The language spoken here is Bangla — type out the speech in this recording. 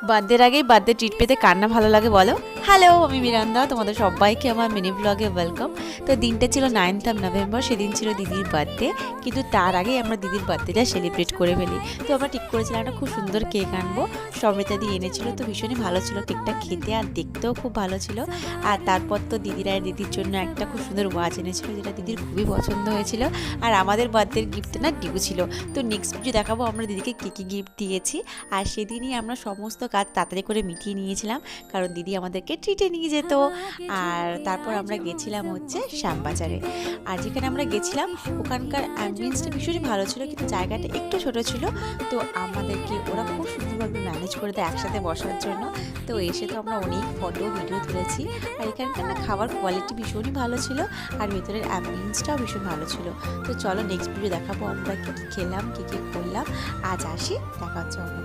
বার্থডের আগেই বার্থডে ট্রিট পেতে কার না ভালো লাগে বলো। হ্যালো, আমি মিরান্দা, তোমাদের সবাইকে আমার মিনি ব্লগে ওয়েলকাম। তো দিনটা ছিল 9th নভেম্বর, সেদিন ছিল দিদির বার্থডে। কিন্তু তার আগেই আমরা দিদির বার্থডেটা সেলিব্রেট করে ফেলি। তো আমরা ঠিক করেছিলাম একটা খুব সুন্দর কেক আনবো, সমৃতা দিয়ে এনেছিল। তো ভীষণই ভালো ছিল কেকটা খেতে, আর দেখতেও খুব ভালো ছিল। আর তারপর তো দিদির জন্য একটা খুব সুন্দর ওয়াচ এনেছিল, যেটা দিদির খুবই পছন্দ হয়েছিল। আর আমাদের বার্থডের গিফট না ডিউ ছিল। তো নেক্সট ভিডিও দেখাবো আমরা দিদিকে কী কী গিফট দিয়েছি। আর সেদিনই আমরা সমস্ত কাজ তাড়াতাড়ি করে মিটিয়ে নিয়েছিলাম, কারণ দিদি আমাদেরকে ট্রিটে নিয়ে যেত। আর তারপর আমরা গেছিলাম হচ্ছে শ্যামবাজারে। আর যেখানে আমরা গেছিলাম ওখানকার অ্যাম্বিয়েন্সটা ভীষণই ভালো ছিল, কিন্তু জায়গাটা একটু ছোট ছিল। তো আমাদেরকে ওরা খুব সুন্দরভাবে ম্যানেজ করে দেয় একসাথে বসার জন্য। তো এসে তো আমরা অনেক ফটো ভিডিও তুলেছি। আর এখানকার না খাবার কোয়ালিটি ভীষণই ভালো ছিল, আর ভেতরের অ্যাম্বিয়েন্সটাও ভীষণ ভালো ছিল। তো চলো নেক্সট ভিডিও দেখাবো আমরা কী কী খেলাম, কী কী করলাম। আজ আসি, দেখা হচ্ছে অন্য